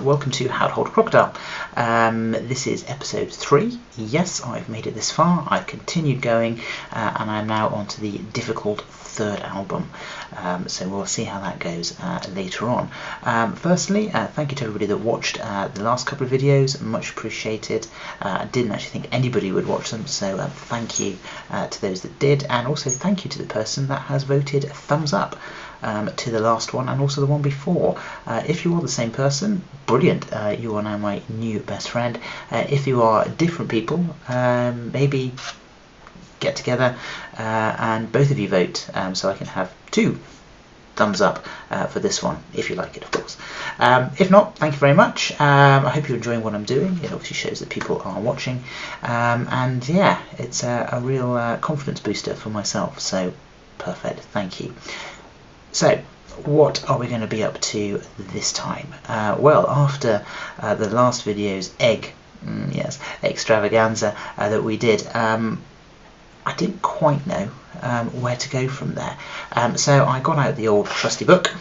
and welcome to How to Hold a Crocodile. This is episode 3. Yes, I've made it this far. I've continued going and I'm now on to the difficult third album. So we'll see how that goes later on. Firstly, thank you to everybody that watched the last couple of videos. Much appreciated. I didn't actually think anybody would watch them, so thank you to those that did, and also thank you to the person that has voted a thumbs up to the last one and also the one before. If you are the same person, brilliant, you are now my new best friend. If you are different people, maybe get together and both of you vote, so I can have 2 thumbs up for this one, if you like it, of course. If not, thank you very much. I hope you're enjoying what I'm doing. It obviously shows that people are watching, and yeah, it's a real confidence booster for myself, so perfect, thank you. So, what are we going to be up to this time? Well, after the last video's extravaganza that we did, I didn't quite know where to go from there. So I got out the old trusty book,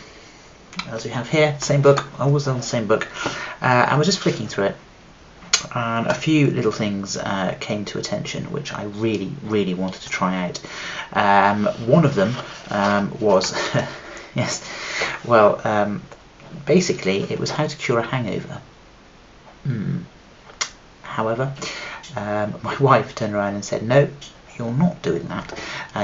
as we have here, same book, always on the same book, and was just flicking through it. And a few little things came to attention which I really wanted to try out. One of them was yes, well, basically it was how to cure a hangover. However, my wife turned around and said, no, you're not doing that.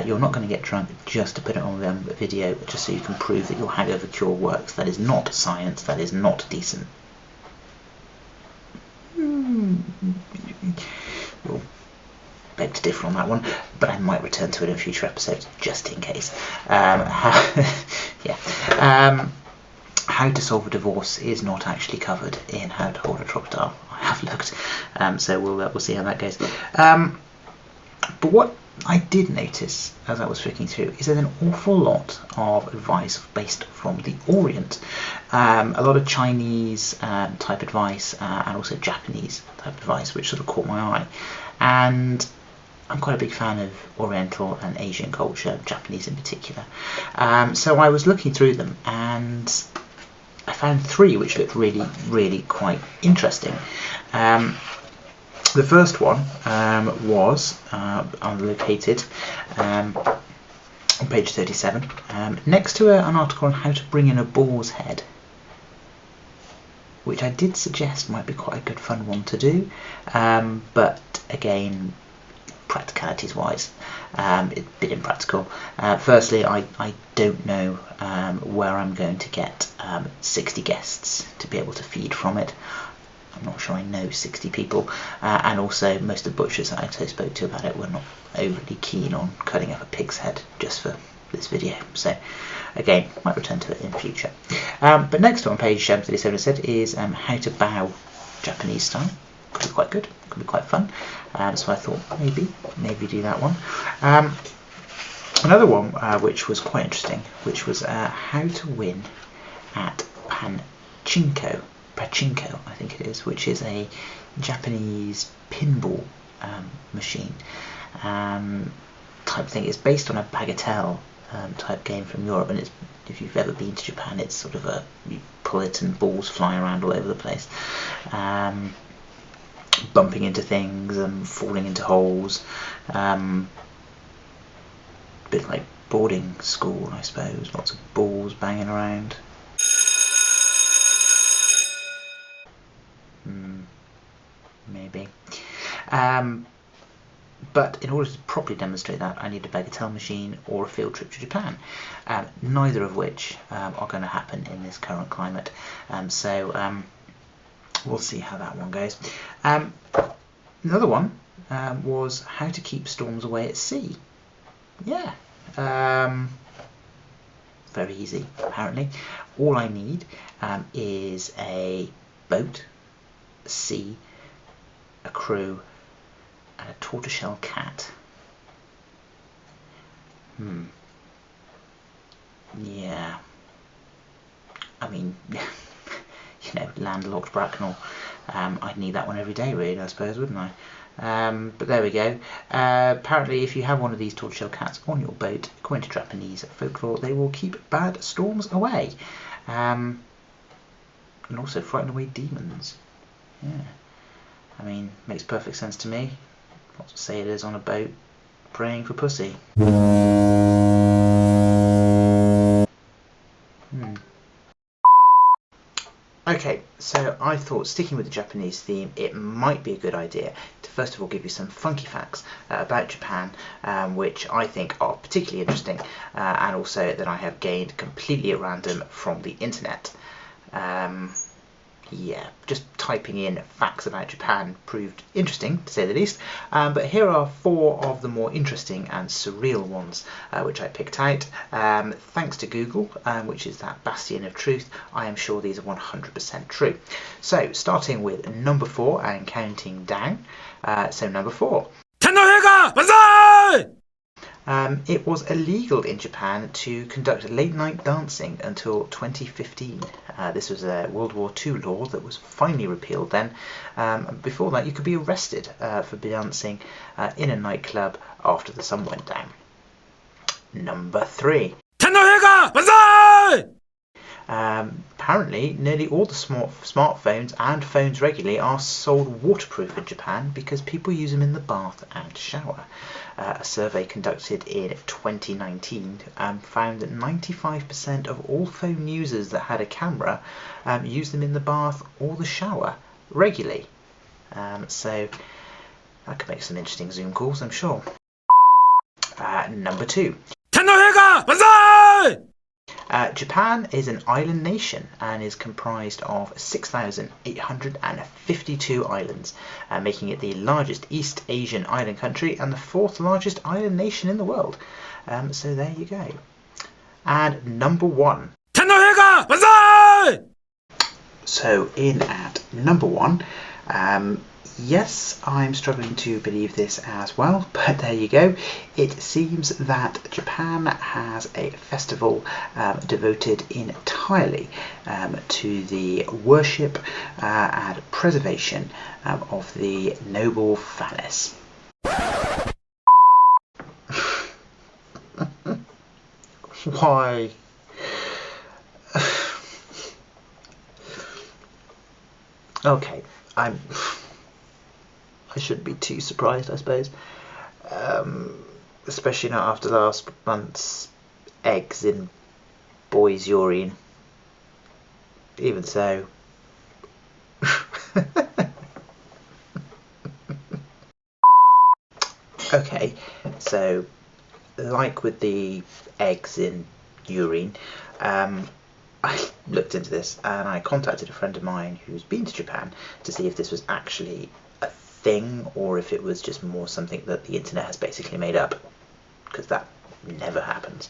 You're not going to get drunk just to put it on the video, just so you can prove that your hangover cure works. That is not science, that is not decent. We'll beg to differ on that one, but I might return to it in future episodes, just in case. How to solve a divorce is not actually covered in How to Hold a Crocodile. I have looked, so we'll see how that goes. But what I did notice as I was flicking through is there's an awful lot of advice based from the Orient. A lot of Chinese type advice and also Japanese type advice, which sort of caught my eye. And I'm quite a big fan of Oriental and Asian culture, Japanese in particular. So I was looking through them and I found 3 which looked really quite interesting. The first one was located on page 37, next to an article on how to bring in a boar's head, which I did suggest might be quite a good fun one to do, but again, practicalities wise, it's a bit impractical. Firstly, I don't know where I'm going to get 60 guests to be able to feed from it. I'm not sure I know 60 people, and also most of the butchers that I spoke to about it were not overly keen on cutting up a pig's head just for this video, so again, might return to it in future. But next on page 37 I said is how to bow Japanese style. Could be quite good, could be quite fun, so I thought maybe do that one. Another one which was quite interesting, which was how to win at pachinko, I think it is, which is a Japanese pinball machine type thing. It's based on a bagatelle type game from Europe, and if you've ever been to Japan, it's sort of you pull it and balls fly around all over the place, bumping into things and falling into holes, a bit like boarding school, I suppose, lots of balls banging around. Maybe. But in order to properly demonstrate that, I need a bagatelle machine or a field trip to Japan, neither of which are going to happen in this current climate. So we'll see how that one goes. Another one was how to keep storms away at sea. Yeah. Very easy, apparently. All I need is a boat, a sea, a crew, and a tortoiseshell cat. Yeah. I mean, landlocked Bracknell. I'd need that one every day, really, I suppose, wouldn't I? But there we go. Apparently, if you have one of these tortoiseshell cats on your boat, according to Japanese folklore, they will keep bad storms away. and also frighten away demons. Yeah, I mean, makes perfect sense to me. What sailors on a boat praying for pussy. Okay, so I thought, sticking with the Japanese theme, it might be a good idea to first of all give you some funky facts about Japan, which I think are particularly interesting, and also that I have gained completely at random from the internet. Yeah, just typing in facts about Japan proved interesting, to say the least. But here are 4 of the more interesting and surreal ones, which I picked out. Thanks to Google, which is that bastion of truth, I am sure these are 100% true. So, starting with number 4 and counting down. So, number 4. It was illegal in Japan to conduct late-night dancing until 2015. This was a World War II law that was finally repealed then. Before that, you could be arrested for dancing in a nightclub after the sun went down. Number 3. Apparently, nearly all the smartphones and phones regularly are sold waterproof in Japan because people use them in the bath and shower. A survey conducted in 2019 found that 95% of all phone users that had a camera used them in the bath or the shower regularly. So that could make some interesting Zoom calls, I'm sure. Number 2. Japan is an island nation and is comprised of 6,852 islands, making it the largest East Asian island country and the 4th largest island nation in the world. So there you go. And number 1. So in at number 1, yes, I'm struggling to believe this as well, but there you go. It seems that Japan has a festival devoted entirely to the worship and preservation of the noble phallus. Why? Okay, I shouldn't be too surprised, I suppose. Especially not after last month's eggs in boys' urine. Even so. Okay, so like with the eggs in urine, I looked into this and I contacted a friend of mine who's been to Japan to see if this was actually a thing or if it was just more something that the internet has basically made up, because that never happens.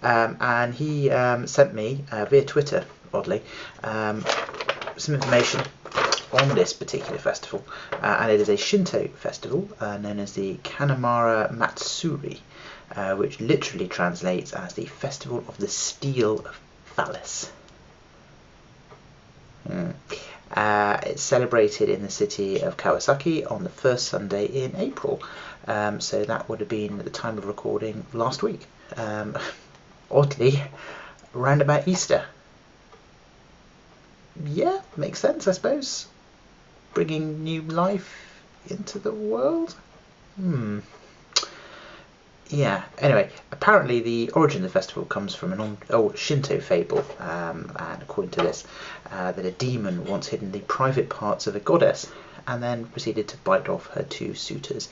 And he sent me via Twitter, oddly, some information on this particular festival, and it is a Shinto festival known as the Kanamara Matsuri, which literally translates as the Festival of the Steel of Phallus. It's celebrated in the city of Kawasaki on the first Sunday in April, so that would have been at the time of recording last week. Oddly, around about Easter. Yeah, makes sense, I suppose. Bringing new life into the world? Yeah, anyway, apparently the origin of the festival comes from an old Shinto fable, and according to this, that a demon once hid in the private parts of a goddess and then proceeded to bite off her 2 suitors'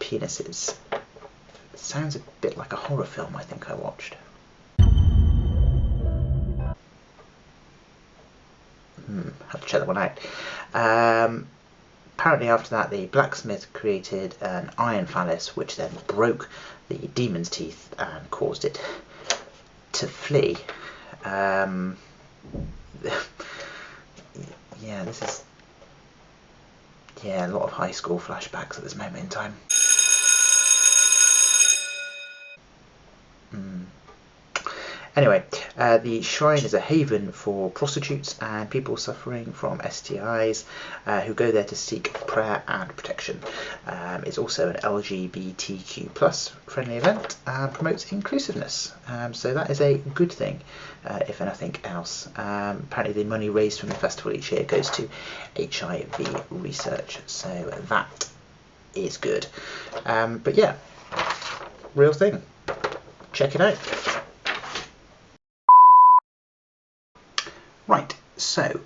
penises. It sounds a bit like a horror film I think I watched. Have to check that one out. Apparently after that the blacksmith created an iron phallus which then broke the demon's teeth and caused it to flee. Yeah, this is a lot of high school flashbacks at this moment in time. Anyway, the shrine is a haven for prostitutes and people suffering from STIs who go there to seek prayer and protection. It's also an LGBTQ plus friendly event and promotes inclusiveness. So that is a good thing, if anything else. Apparently the money raised from the festival each year goes to HIV research. So that is good. But yeah, real thing. Check it out. Right, so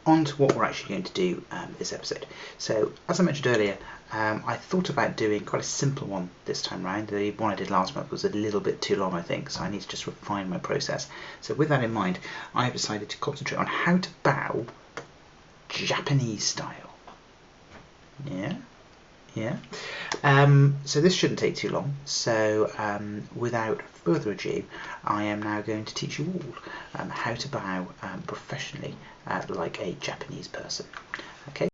on to what we're actually going to do this episode. So as I mentioned earlier, I thought about doing quite a simple one this time round. The one I did last month was a little bit too long, I think, so I need to just refine my process. So with that in mind, I have decided to concentrate on how to bow Japanese style. Yeah. So this shouldn't take too long. So without further ado, I am now going to teach you all how to bow professionally like a Japanese person. Okay.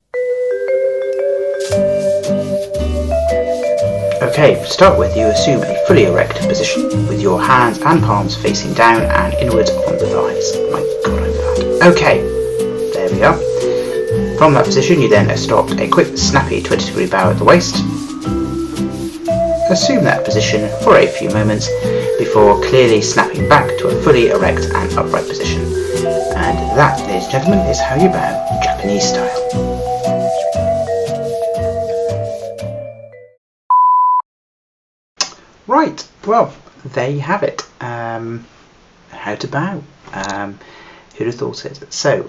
Okay, to start with, you assume a fully erect position with your hands and palms facing down and inwards on the thighs. My God, I'm fat. Okay, there we are. From that position, you then adopt a quick, snappy 20-degree bow at the waist. Assume that position for a few moments before clearly snapping back to a fully erect and upright position. And that, ladies and gentlemen, is how you bow Japanese style. Right, well, there you have it. How to bow. Who'd have thought it? So,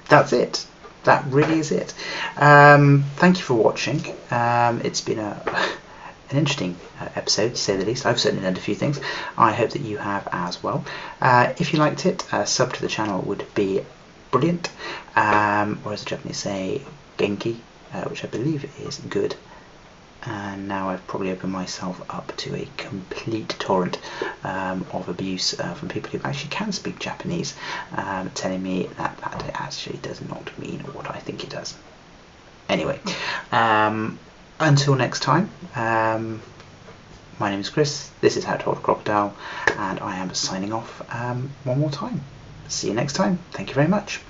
that's it. That really is it. Thank you for watching. It's been an interesting episode, to say the least. I've certainly learned a few things. I hope that you have as well. If you liked it, sub to the channel would be brilliant. Or as the Japanese say, genki, which I believe is good. And now I've probably opened myself up to a complete torrent of abuse from people who actually can speak Japanese, telling me that it actually does not mean what I think it does. Anyway, until next time, my name is Chris, this is How to Hold a Crocodile, and I am signing off one more time. See you next time. Thank you very much.